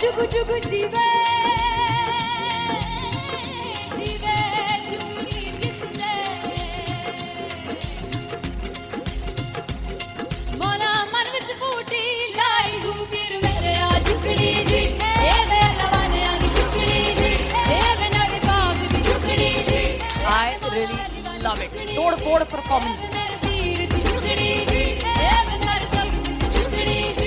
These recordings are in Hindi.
जुगु जुगु जीवे जीवे जुगनी जिसने मोला मन विच बूटी लाई दूबीर मेरे आ झुकड़ी जी ए वे लवाने आनी झुकड़ी जी ए वे नवी बाग दी झुकड़ी जी I really love it. तोड़ फोड़ परफॉर्मेंस।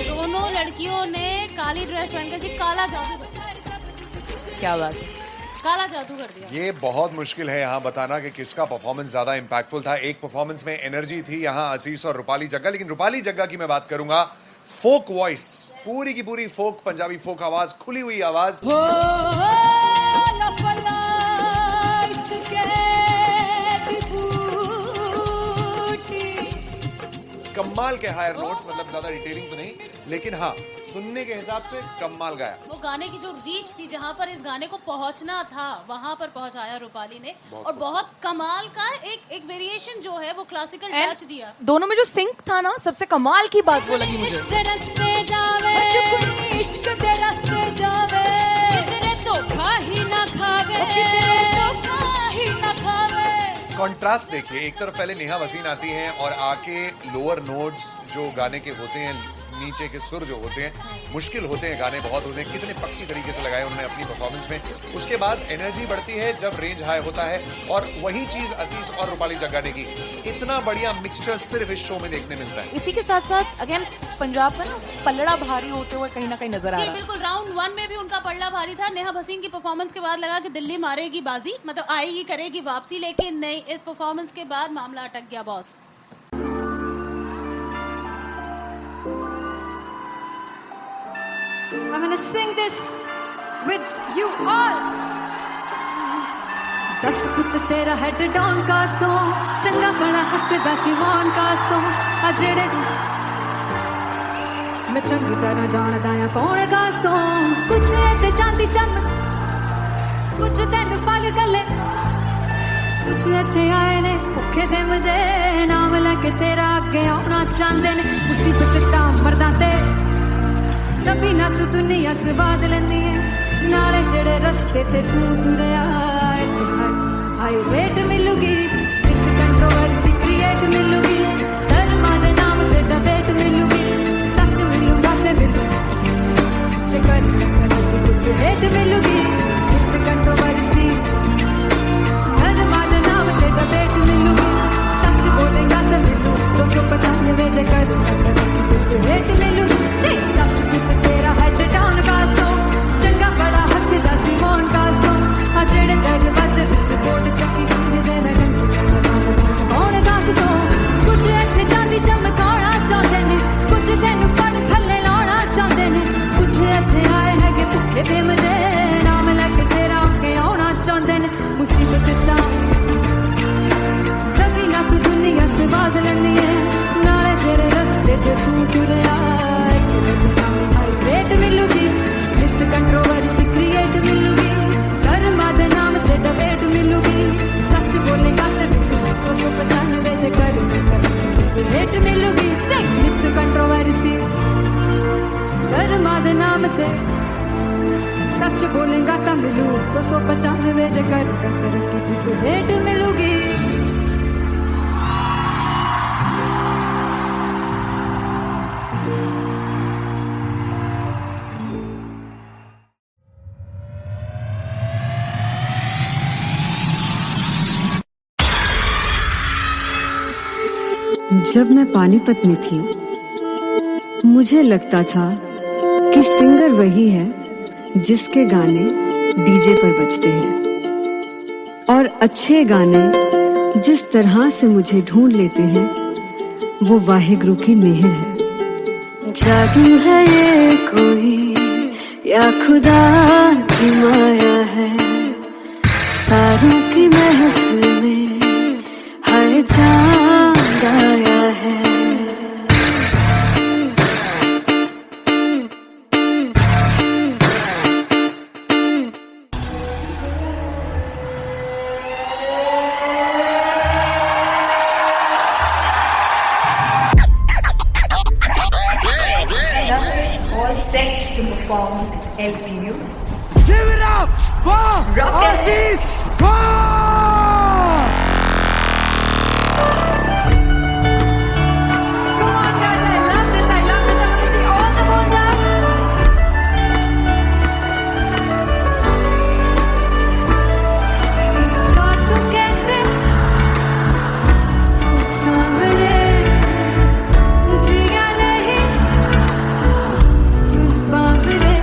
दोनों लड़कियों ने काली ड्रेस पहनकर जी काला जादू क्या बात है। काला जादू कर दिया। ये बहुत मुश्किल है यहाँ बताना कि किसका परफॉर्मेंस ज्यादा इंपैक्टफुल था। एक परफॉर्मेंस में एनर्जी थी यहाँ असीस और रूपाली जग्गा, लेकिन रूपाली जग्गा की मैं बात करूंगा फोक वॉइस, पूरी की पूरी फोक, पंजाबी फोक आवाज, खुली हुई आवाज। कमाल के हायर नोट्स, मतलब ज्यादा डिटेलिंग तो नहीं, लेकिन हाँ सुनने के हिसाब से कमाल गाया। वो गाने की जो रीच थी, जहाँ पर इस गाने को पहुंचना था वहां पर पहुंचाया रूपाली ने, और बहुत कमाल का एक वेरिएशन जो है वो क्लासिकल टच दिया। दोनों में जो सिंक था ना, सबसे कमाल की बात वो लगी मुझे। इश्क दे रास्ते जावे इश्क दे रास्ते जावे कितने धोखा ही ना खावे धोखा ही ना खावे। कॉन्ट्रास्ट देखिए, एक तरफ पहले नेहा वसीन आती हैं और आके लोअर नोट्स जो गाने के होते हैं, नीचे के सुर जो होते हैं, मुश्किल होते हैं, गाने बहुत होते हैं, कितने पक्की तरीके से लगाए उन्होंने अपनी परफॉर्मेंस में। उसके बाद एनर्जी बढ़ती है जब रेंज हाई होता है, और वही चीज असीस और रूपाली जग्गा ने की। इतना बढ़िया मिक्सचर सिर्फ इस शो में देखने मिलता है। इसी के साथ साथ अगेन पंजाब का ना पलड़ा भारी होते हुए कहीं ना कहीं नजर आ जी रहा है। बिल्कुल, राउंड 1 में भी उनका पलड़ा भारी था। नेहा भसीन की परफॉर्मेंस के बाद लगा कि दिल्ली मारेगी बाजी, मतलब आएगी करेगी वापसी, लेकिन नहीं, इस परफॉर्मेंस के बाद मामला अटक गया boss. I'm gonna sing this with you all. दस पुत तेरा हेड डाउन कास तो चंगा बड़ा हसदा सी वन कास तो आ जेड़े मैं चंगी तरह जानदा आ कौन कास तो कुछ ते चांदी चम कुछ तेन फल गले कुछ ते आए ने भुखे दे मदे नाम लेके तेरा अगे आना चाहते ने मुसीबत ता मरदा ते तभी ना तू दुनिया स्वाद लेंदी है नाले जेड़े रस्ते ते तू तुरया हाई रेट मिलूगी इस कंट्रोवर्सी क्रिएट मिलूगी धर्मा दे नाम ते डिबेट मिलूगी सच मिलूगा ते मिलूगी जे कर रेट मिलूगी इस कंट्रोवर्सी धर्मा दे नाम ते डिबेट मिलूगी सच बोलेगा ते मिलू 295 जे कर रेट मिलूगी तेरा हेड डाउन कास तो चंगा बड़ा हसदा सी मोन कास तो आ जेड़े दरवाजे विच बोर्ड चक्की दे मैं कौन कास तो कुछ इत्थे चांदी चमकाना चाहते ने कुछ तेनू फड़ थल्ले लाना चाहते ने कुछ इत्थे आए है कि भुखे दे मदे नाम लेके तेरा अगे आना चाहते ने मुसीबत दा तभी ना तू दुनिया स्वाद लेंदी है नाले तेरे रस्ते ते तू तुरया रेट मिलूगी इस कंट्रोवर्सी क्रिएट मिलूगी कर्मा दे नाम ते डिबेट मिलूगी सच बोलेगा ते 295 जे कर रेट मिलूगी इस कंट्रोवर्सी कर्मा दे नाम ते सच बोलेगा ता मिलू 295 जे कर रेट मिलूगी। जब मैं पानीपत में थी मुझे लगता था कि सिंगर वही है जिसके गाने डीजे पर बजते हैं, और अच्छे गाने जिस तरह से मुझे ढूंढ लेते हैं वो वाहिगुरु की मेहर है। जादू है ये कोई या खुदा की माया है, तारों की महफिल में हर चांद आया है। All set to formed LPU. Simra! Wow! Rocket! Wow! Come on, guys, I love this. I want to see all the balls up. God, tu kaise samne jiya nahi sun paavre.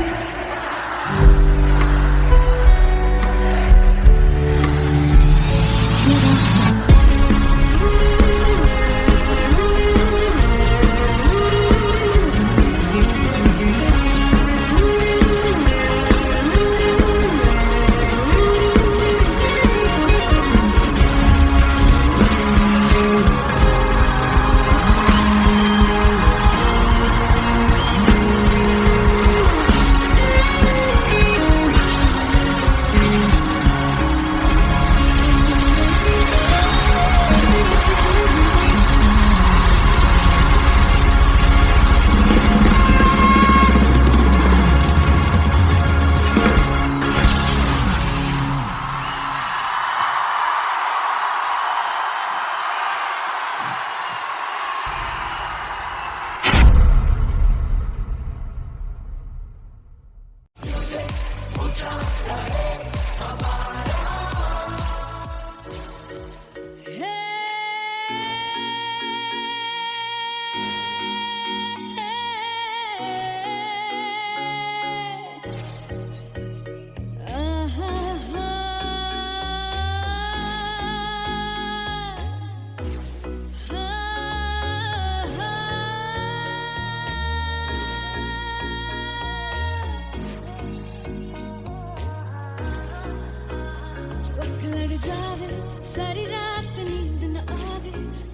जावे सारी रात नींद न आवे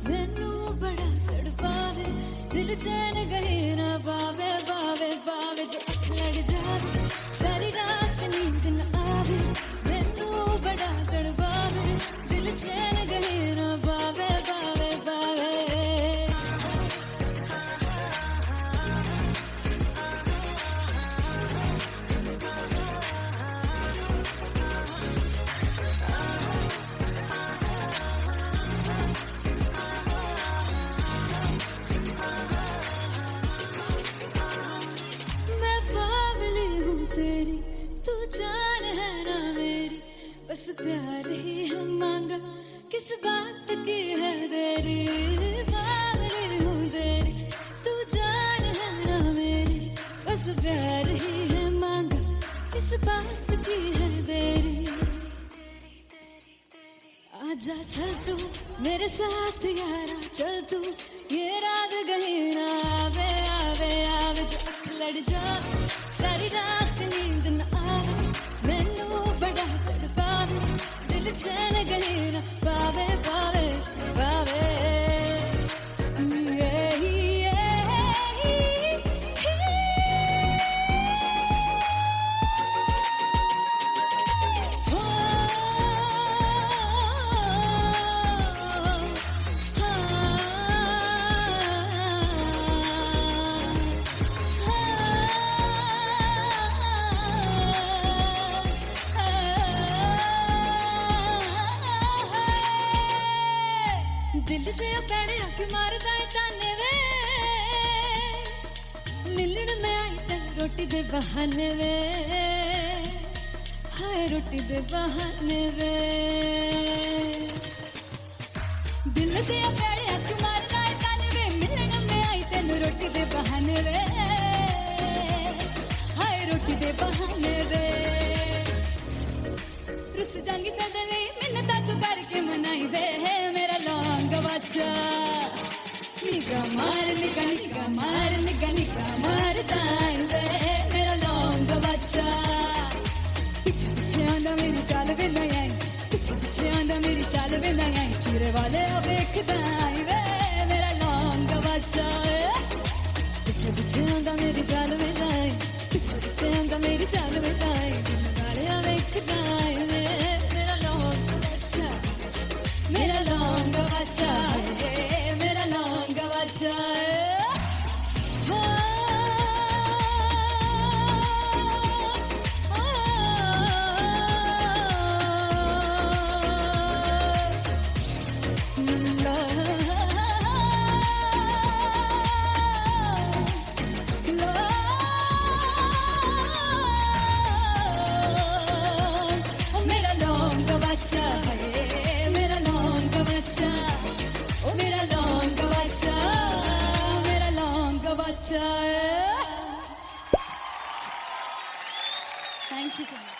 मैनू बड़ा तड़पावे दिल चैन गहे ना पावे पावे पावे जो अख लड़ जावे सारी रात नींद न आवे मैनू बड़ा तड़पावे दिल चैन गहे ना पावे पावे पावे बस प्यार ही है मांगा किस बात की है देरी बावली हूँ तेरी तू जान है ना मेरी बस प्यार ही है मांगा किस बात की है देरी आजा चल तू मेरे साथ यारा चल तू ये रात गही ना आवे आवे आवे जो अख लड़ जावे सारी रात नींद न आवे मैनू बड़ा तड़पावे दिल चैन गही ना पावे पावे पावे दिल से पैड़े आके मारदा है ताने वे मिलन में आई तेन रोटी दे बहाने वे हाय रोटी दे बहाने वे दिल से पैड़े आके मारदा है ताने वे मिलन में आई तेन रोटी दे बहाने वे हाय रोटी दे बहाने वे रुस जांगी सदले मिन्नता तू करके मनाई वे मेरा लौंग बच्चा निगा मार ताई वे मेरा लौंग बच्चा पीछे पीछे आंदा मेरी चाल वे नहीं आई पीछे पीछे आंदा मेरी चाल वे नहीं आई चूरे वाले अब देखता आई वे मेरा लौंग बच्चा पीछे पीछे आंदा मेरी चाल वे नहीं आई पीछे पीछे आंदा मेरी चाल वे नहीं आई दिन वाले अब देखता आई वे मेरा लौंग बच्चा मेरा लौंग बच्चा मेरा लौंग बच्चा बच्चा है। Thank you so much.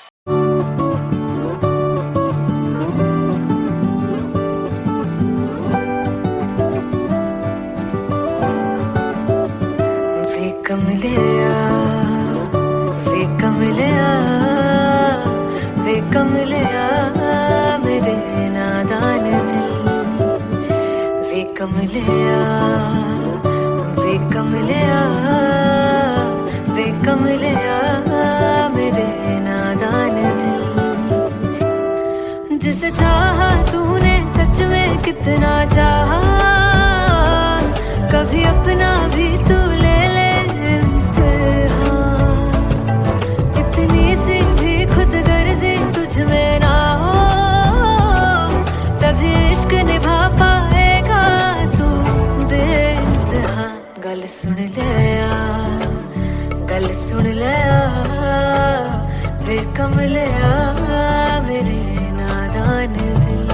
वे कमलिया मेरे नादान दिल, वे कमलिया मेरे नादान दिल। जिसे चाहा तूने सच में कितना चाहा, कभी अपना भी तू ले ले इम्तिहान। इतनी सी भी खुद गर्जी तुझ में ना हो, तभी इश्क निभा पाएगा तू बेइंतहा। गल सुन ले वे कमलिया मेरे नादान दिल,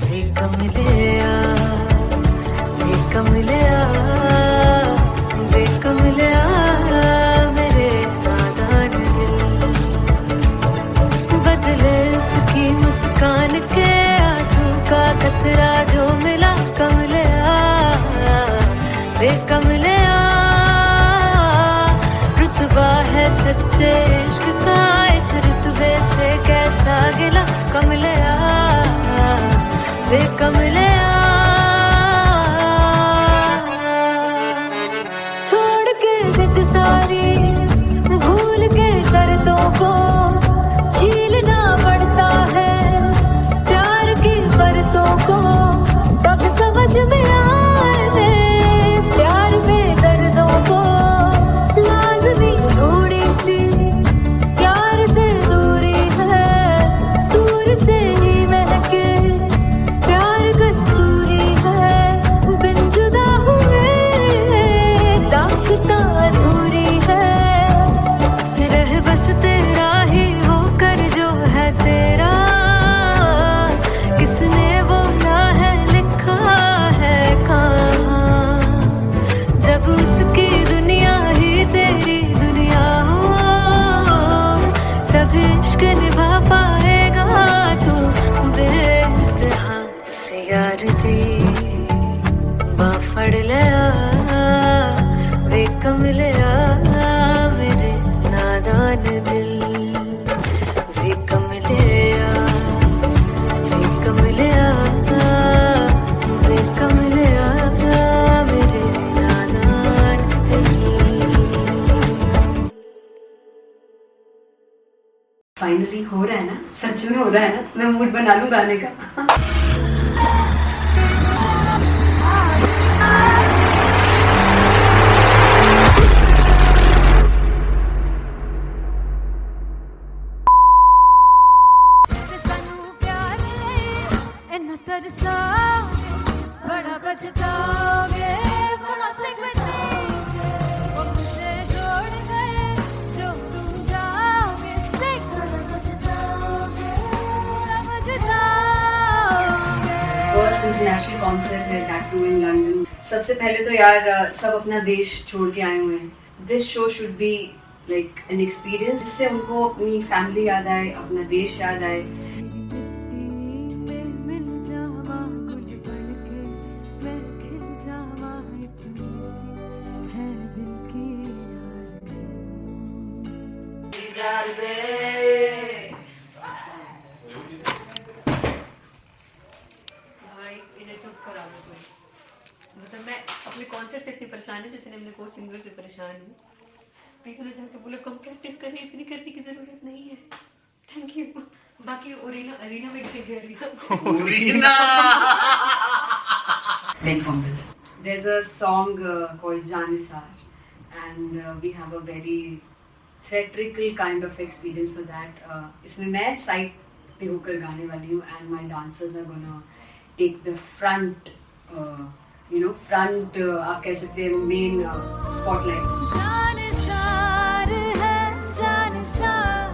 वे कमलिया मेरे नादान दिल। बदले उसकी मुस्कान के आंसू का कतरा जो मिला कमलिया, वे कमलिया। रुतबा है सच्चे इश्क का, इस रुतबे से कैसा गिला कमलिया, वे कमलिया। छोड़ के जिद सारी, भूल के शर्तों को, झीलना पड़ता है प्यार की शर्तों को। तब समझ में आए प्यार में दर्दों को, लाज़मी थोड़ी सी प्यार से दूरी है, दूर से ही महके प्यार कस्तूरी है। बिन जुदा हुए दास्तां अधूरी है, रह बस तेरा ही होकर जो है तेरा। किसने वो ना है लिखा है कहाँ, जब उसकी दुनिया ही तेरी दुनिया हो, तब इश्क निभा पाएगा तू बेइंतहा। से यार दी बांह फड़ लिया, वे कमलिया मेरे नादान दिल, वे कमलिया मेरे नादान दिल। फाइनली हो रहा है ना, सच में हो रहा है ना। मैं मूड बना लूं गाने का। बड़ा पछताओगे मुनासिब देंगे वो मुझे जोड़ कर, जो तुम जाओगे से बड़ा पछताओगे। फर्स्ट इंटरनेशनल कॉन्सर्ट है दैट टू इन लंदन। सबसे पहले तो यार सब अपना देश छोड़ के आए हुए हैं। This show should be like an experience, जिससे उनको अपनी फैमिली याद आए, अपना देश याद आए। मतलब मैं अपने कॉन्सर्ट से इतनी परेशान हूँ जितने अपने को सिंगर से परेशान हूँ। प्लीज उन्हें जाके बोलो कम प्रैक्टिस करें, इतनी करने की जरूरत नहीं है। Thank you. बाकी अरीना में गई arena Then fumble. There's a song called Janisar, and we have a very theatrical kind of experience for that. इसमें मैं साइड पे होकर गाने वाली हूँ, and my dancers are gonna take the front, front आप कह सकते हैं मेन spotlight. जानिसार है जानिसार,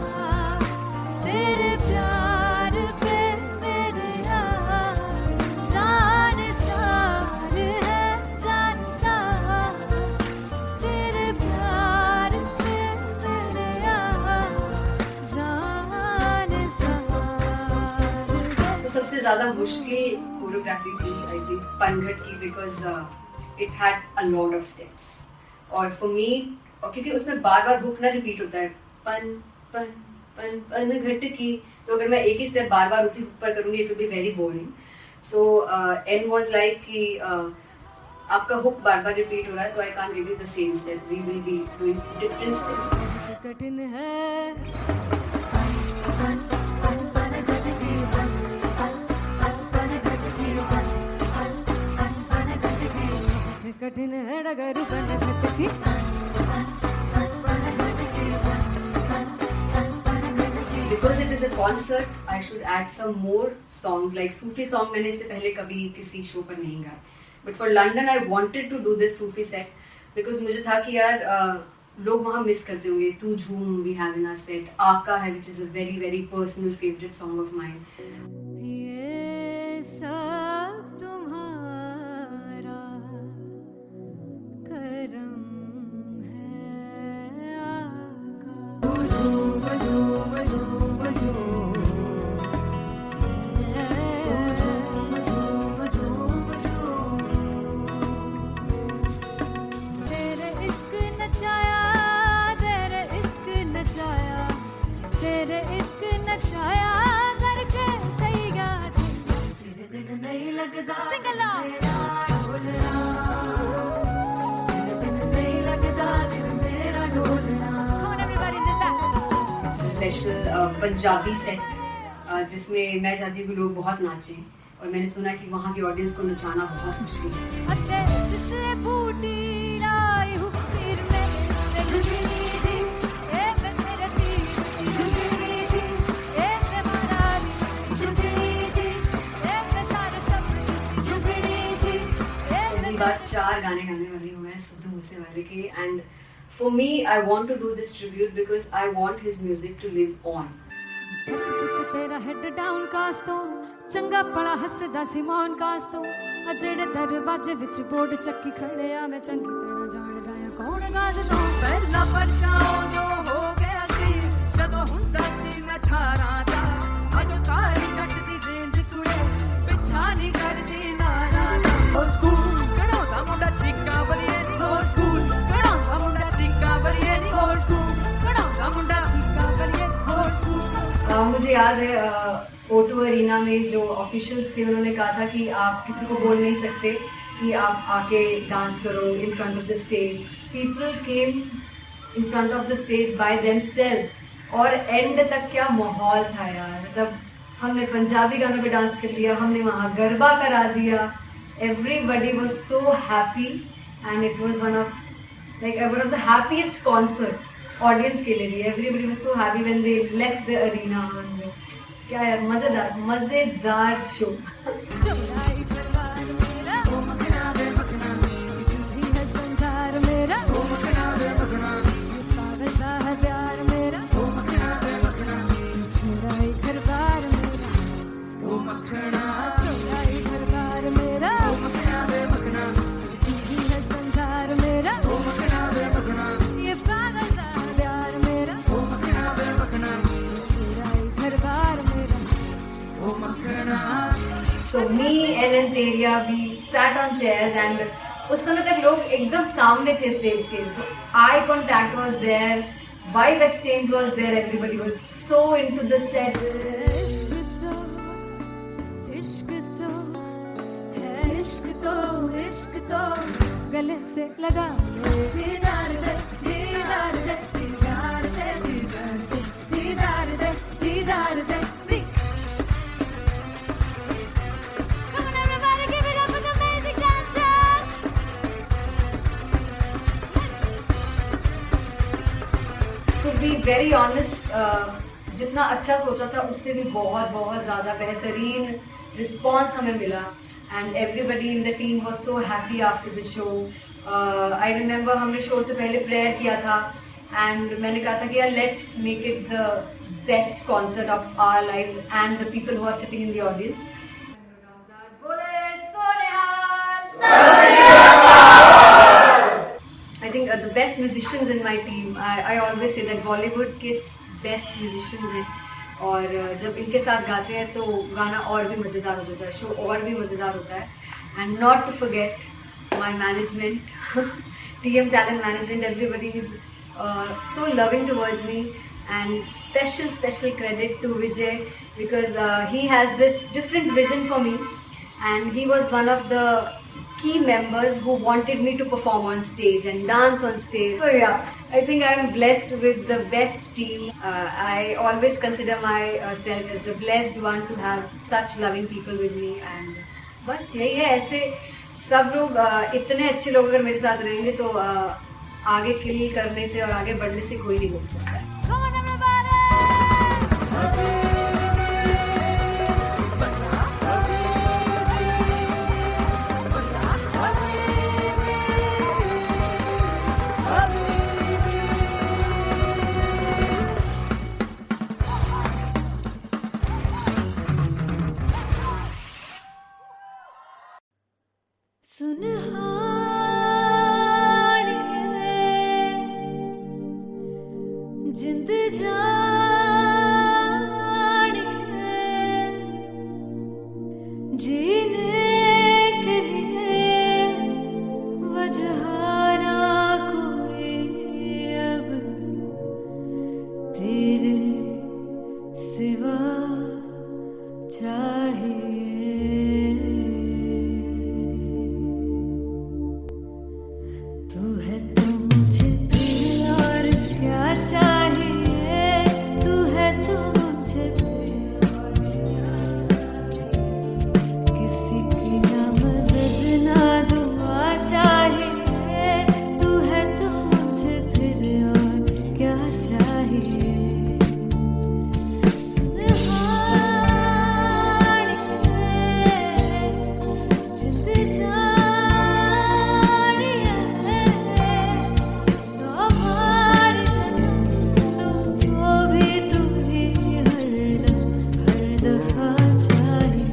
तेरे प्यार पे मेरे यार। जानिसार है जानिसार, ज्यादा मुश्किल कोरियोग्राफी थी आई थिंक पनघट की, because it had a lot of steps और फॉर मी, और क्योंकि उसमें बार बार हुक ना रिपीट होता है, पन पन पन पनघट की, तो अगर मैं एक ही स्टेप बार बार उसी हुक पर करूंगी it will be very boring. So an was like कि आपका हुक बार बार रिपीट हो रहा है तो I can't give you the same step, we will be doing different steps. कठिन है कठिन है डगर पनघट की. Because it is a concert, I should add some more songs like Sufi song. मैंने इससे पहले कभी किसी शो पर नहीं गाया. But for London, I wanted to do this Sufi set because मुझे था कि यार लोग वहाँ मिस करते होंगे. तू झूम we have in our set. आका है which is a very very personal favorite song of mine. ये सब तुम्हारा करम है आका. तेरे इश्क नचाया, तेरे इश्क नचाया, तेरे इश्क नचाया करके सैया तेरे बिन नहीं लगता. Sing along. तेरे बिन नहीं लगता दिल मेरा ढोलना. Come on everybody, do that. Special Punjabi set जिसमें मैं चाहती हूँ कि लोग बहुत नाचें और मैंने सुना कि वहाँ की ऑडियंस को नचाना बहुत मुश्किल है. अते जिसने बूटी लाई हूँ सिर में से झुकनी जी, ए मैं तेरे दिल की झुकनी जी, ए मैं मरारी की झुकनी जी, ए मैं सारे सपनों की झुकनी जी, ए पहली बार 4 गाने गाने वाली हूँ मैं सिद्धू मूसेवाले के. And for me I want to do this tribute because I want his music to live on. बस पुत तेरा हेड डाउन कास्तो चंगा पड़ा हसदा सिमोन कास्तो आ जेड़े दरवाजे विच बोर्ड चक्की खड़े आ मैं चंगी तरह जानदा आ कौन गाज तो पहला बच्चा जो हो गया सी जदों हुंदा सी मैं 18 दा अज काली जट दी रेंज कुड़े पिछा नहीं करदी नारा दा. हो स्कूल कढ़ाउंदा मुंडा चीका बलिए नी, हो स्कूल कढ़ाउंदा मुंडा चीका बलिए नी, हो स्कूल कढ़ाउंदा मुंडा चीका बलिए, हो स्कूल. मुझे याद है O2 अरीना में जो ऑफिशियल्स थे उन्होंने कहा था कि आप किसी को बोल नहीं सकते कि आप आके डांस करो in front of the stage. People came in front of the stage by themselves और एंड तक क्या माहौल था यार. मतलब हमने पंजाबी गानों पे डांस कर लिया, हमने वहाँ गरबा करा दिया. Everybody was so happy and it was one of the happiest concerts audience के लिए भी. Everybody was so happy when they left the arena. क्या यार मजेदार शो. चुराई परवार मेरा ओ मखना बे मखना तू है संसार मेरा ओ मखना बे मखना पागल सा है प्यार मेरा ओ मखना बे मखना चुराई परवार मेरा ओ मखना चुराई परवार मेरा ओ मखना बे मखना तू है संसार मेरा ओ मखना बे मखना ये पागल सा है प्यार मेरा ओ मखना बे मखना चुराई परवार मेरा. ओ मखना. So me and Antelia, we sat on chairs and उस समय तक लोग एकदम सामने थे स्टेज के. So eye contact was there, vibe exchange was there, everybody was so into the set. इश्क तो है इश्क तो इश्क तो गले से लगा दीदार दे दीदार दे दीदार दे दीदार दे दीदार दे. Come on everybody, give it up for the amazing dancers. To be very honest, जितना अच्छा सोचा था उससे भी बहुत बहुत ज़्यादा बेहतरीन रिस्पॉन्स हमें मिला. And everybody in the team was so happy after the show. I remember हमने शो से पहले प्रेयर किया था and मैंने कहा था कि यार let's make it the best concert of our lives and the people who are sitting in the audience. I think the best musicians in my team. I always say that Bollywood के best musicians हैं और जब इनके साथ गाते हैं तो गाना और भी मज़ेदार हो जाता है, शो और भी मज़ेदार होता है. And not to forget my management, TM Talent Management, everybody is so loving towards me. And special credit to Vijay because he has this different vision for me, and he was one of the key members who wanted me to perform on stage and dance on stage. So yeah, I think I am blessed with the best team. I always consider myself as the blessed one to have such loving people with me. And बस यही है, ऐसे सब लोग इतने अच्छे लोग अगर मेरे साथ रहेंगे तो आगे किल करने से और आगे बढ़ने से कोई नहीं रोक सकता है. Come on everybody! जिंद जानी है जीने के लिए वजह ना कोई अब तेरे सिवा चाहिए. तू है तो मुझे फिर और क्या चाहिए, तू है तो मुझे फिर और क्या चाहिए. किसी की ना मदद ना दुआ चाहिए, तू है तो मुझे फिर और क्या चाहिए. जिंद जानी है तो बार जन्म को भी तू ही हर दफा चाहिए.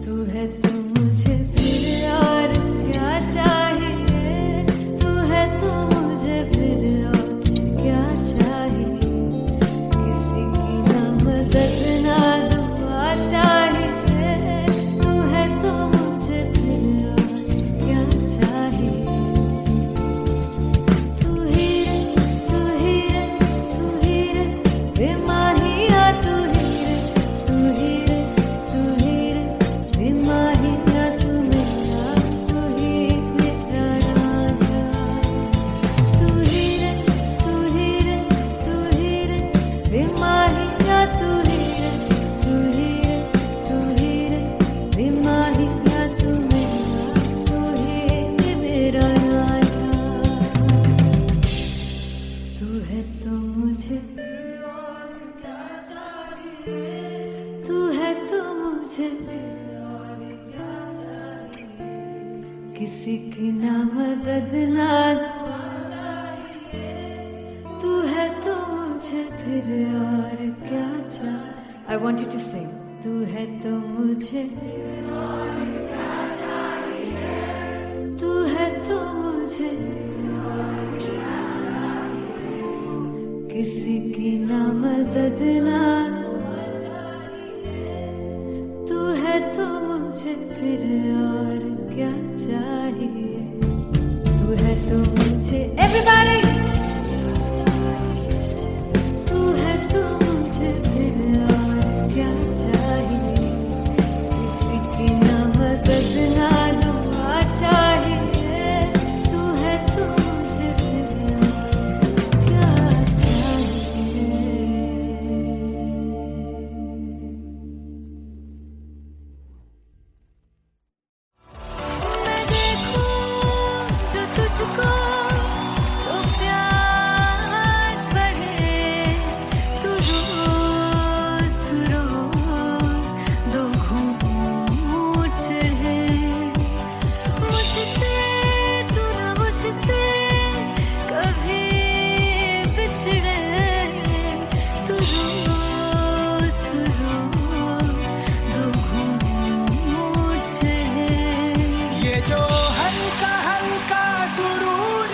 तू है तो मुझे फिर और क्या चाहिए, तू है तो मुझे फिर और क्या चाहिए. किसी की ना मदद ना दुआ चाहिए, तू है तो मुझे फिर और क्या चाहिए. तू ही रे, तू ही रे, तू ही रे बेमाहिया, तू ही रे, तू ही रे, तू ही रे बेमाहिया, तू मेरा, तू ही मेरा राजा. तू ही रे, तू ही रे, तू ही रे बेमाहिया, तू ही रे, तू ही रे, तू ही रे बेमाहिया, तू मेरा, तू ही मेरा राजा. तू है तो मुझे, तू है तो मुझे किसी की ना मदद ना तू है तो मुझे फिर और क्या चाहिए. I want you to sing. तू है तो मुझे, तू है तो मुझे किसी की ना मदद ना, तू है तो मुझे फिर और क्या चाहिए. तू है तो मुझे everybody, तू है तो मुझे फिर और क्या चाहिए. किसी की ना मदद ना दुआ चाहिए, तू है तो मुझे फिर और क्या चाहिए. मैं देखूं जो तुझको तो प्यास बढ़े, तू रोज दो घूंट चढ़े. मुझसे तू ना मुझसे कभी बिछड़े, तू रोज दो घूंट चढ़े. ये जो हल्का हल्का सुरूर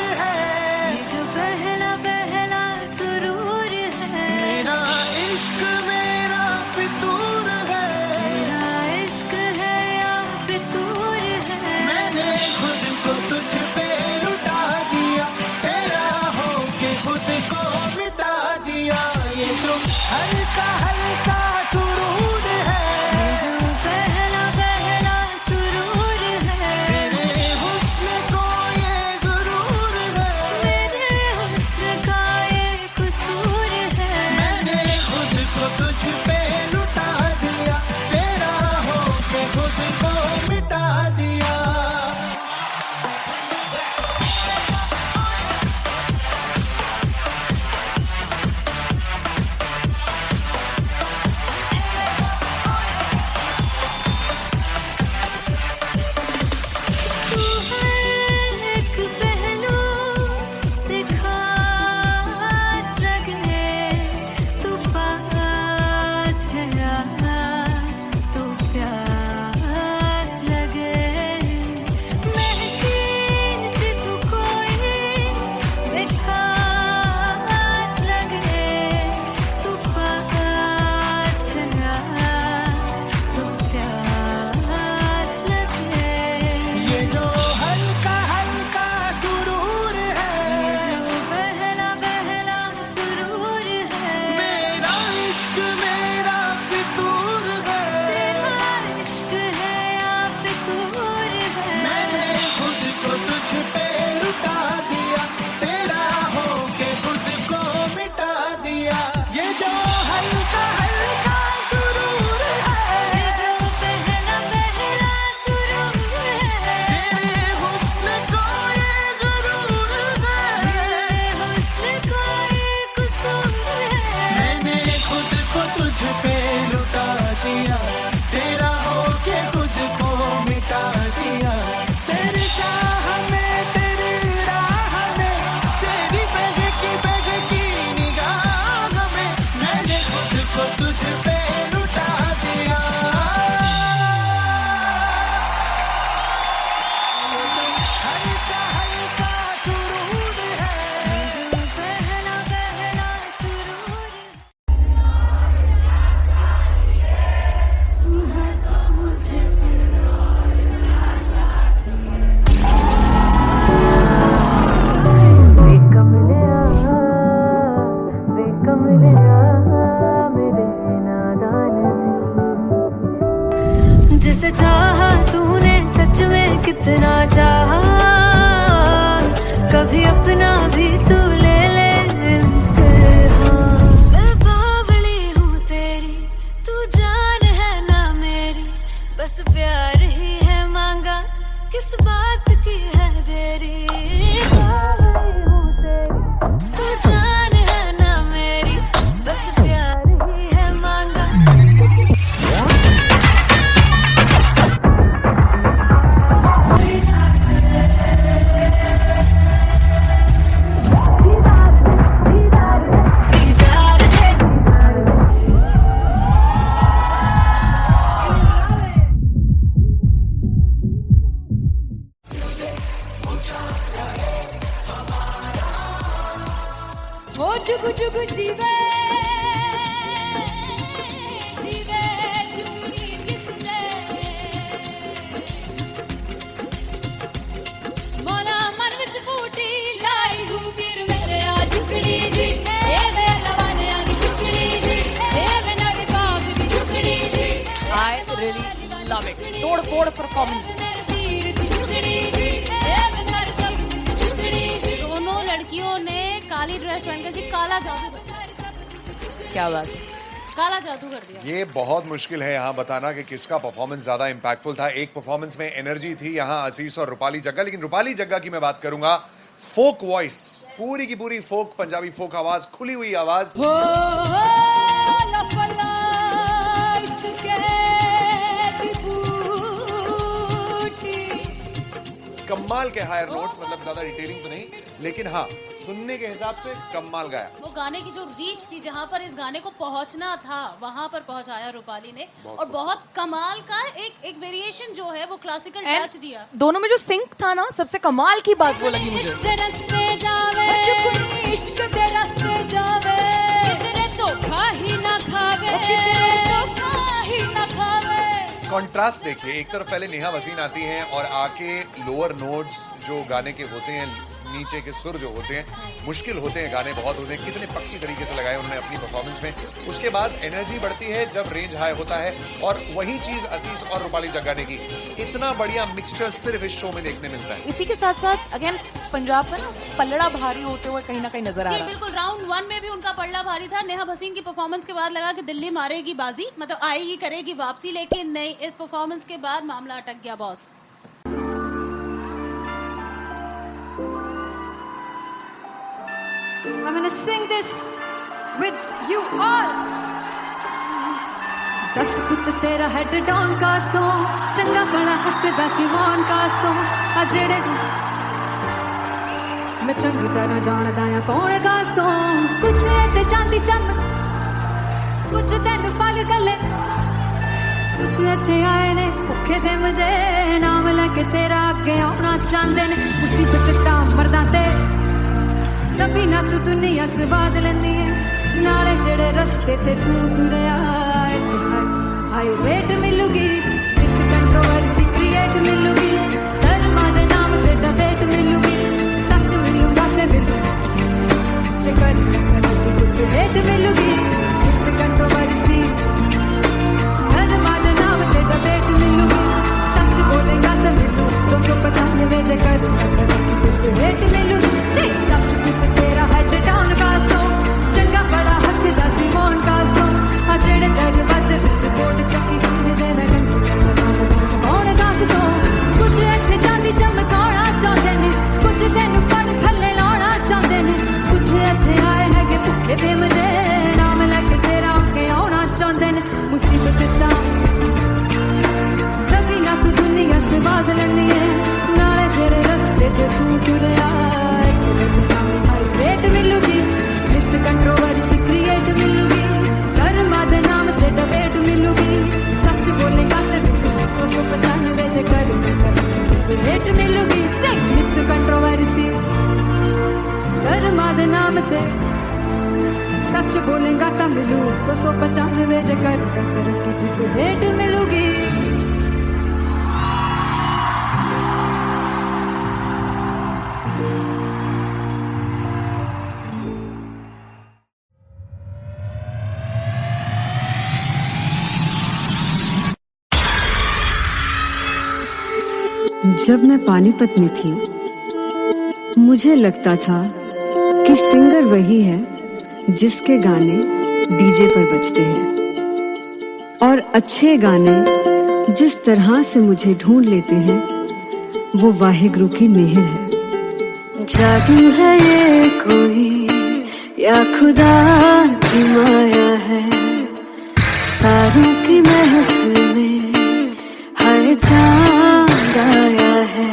जुग जुग जीवे जीवे जुगनी जिसने मोला मन विच बूटी लाई दूबीर मेरे आ झुकड़ी जी ए वे लवाने आगी झुकड़ी जी ए वे नवी बाग दी झुकड़ी जी I really love it. तोड़ परफॉर्मेंस। मेरे वीर दी झुकड़ी जी ए वे सारे सब दी झुकड़ी जी दोनों लड़कियों ने काली ड्रेस पहनकर जी काला जादू क्या बात है। काला जादू कर दिया। ये बहुत मुश्किल है यहाँ बताना कि किसका परफॉर्मेंस ज्यादा इंपैक्टफुल था। एक परफॉर्मेंस में एनर्जी थी यहाँ असीस और रूपाली जग्गा, लेकिन रूपाली जग्गा की मैं बात करूंगा फोक वॉइस, पूरी की पूरी फोक, पंजाबी फोक आवाज, खुली हुई आवाज। हो लफला इश्क़े दी बूटी कमाल के हायर नोट्स, मतलब ज्यादा डिटेलिंग तो नहीं, लेकिन हाँ सुनने के हिसाब से कमाल गाया। वो गाने की जो रीच थी, जहाँ पर इस गाने को पहुंचना था वहां पर पहुंचाया रूपाली ने, और बहुत कमाल का एक वेरिएशन जो है वो क्लासिकल टच दिया। दोनों में जो सिंक था ना, सबसे कमाल की बात वो लगी मुझे। इश्क दे रस्ते जावे इश्क दे रस्ते जावे कितने धोखा ही ना खावे धोखा ही ना खावे। कॉन्ट्रास्ट देखिए, एक तरफ पहले नेहा वसीन आती हैं और आके लोअर नोट्स जो गाने के होते हैं, नीचे के सुर जो होते हैं, मुश्किल होते हैं गाने बहुत होते हैं, कितने पक्की तरीके से लगाए उन्होंने अपनी परफॉर्मेंस में। उसके बाद एनर्जी बढ़ती है जब रेंज हाई होता है, और वही चीज असीस और रूपाली जग्गा ने की। इतना बढ़िया मिक्सचर सिर्फ इस शो में देखने मिलता है। इसी के साथ साथ अगेन पंजाब का ना पल्लड़ा भारी होते हुए कहीं ना कहीं नजर आ जी रहा है। बिल्कुल, राउंड 1 में भी उनका पल्ला भारी था। नेहा भसीन की परफॉर्मेंस के बाद लगा कि दिल्ली मारेगी बाजी, मतलब आएगी करेगी वापसी, लेकिन नहीं, इस परफॉर्मेंस के बाद मामला अटक गया boss. I'm gonna sing this with you all. दस पुत तेरा हेड डाउन कास्तों चंगा बड़ा हसदा सिमोन कास्तों आ जेड़े मैं चंगी तरह जानदा आ कौन कास्तों कुछ ते चांदी चम कुछ तेन फल गले कुछ इत्थे आए ने भुखे फिमदे नाम लेके तेरा अगे आउणा चाहंदे ने मुसीबत तां मरदा ते तभी ना तू दुनिया स्वाद लेंदी है नाले जेड़े रस्ते ते तू तुरया हाई रेट मिलूगी इस कंट्रोवर्सी क्रिएट मिलूगी धर्मा दे नाम ते डिबेट मिलूगी सच मिलूगा ते मिलू ते कर रेट मिलूगी इस कंट्रोवर्सी धर्मा दे नाम ते डिबेट मिलूगी सच बोलेगा ते मिलू 295 जे कर रेट मिलूगी से तेरा हेड डाउन कास्तो चंगा बड़ा हसदा सिमोन कास्तो आ जेड़े दरवाजे विच कोट चक्की दे मैं कौन कास्तो कुछ इत्थे चांदी चमकाउणा चाहंदे ने कुछ तैनू फड़ थल्ले लाउणा चाहंदे ने कुछ इत्थे आए हैगे भुखे फिमदे नाम लेके तेरा अगे आउणा चाहंदे ने मुसीबत तां तभी ना तू दुनिया स्वाद लैंदी है नाले तेरे रस्ते ते तू तुरया रेट मिलूगी नित कंट्रोवर्सी क्रिएट मिलूगी कर्मा दे नाम ते डिबेट मिलूगी सच बोलेगा ते 295 जे कर रेट मिलूगी से नित कंट्रोवर्सी कर्मा दे नाम ते सच बोलेगा ता मिलू 295 जे कर रेट मिलूगी। जब मैं पानीपत में थी मुझे लगता था कि सिंगर वही है जिसके गाने डीजे पर बजते हैं, और अच्छे गाने जिस तरह से मुझे ढूंढ लेते हैं वो वाहिगुरु की मेहर है। जादू है ये कोई या खुदा की माया है, तारों की महफिल में हर चांद आया है।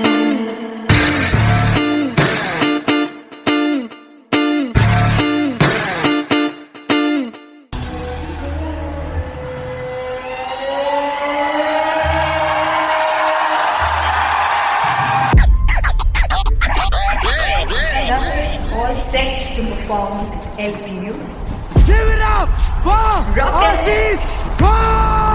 All set to formed LPU. Give it up for Rocket. Aziz Khan!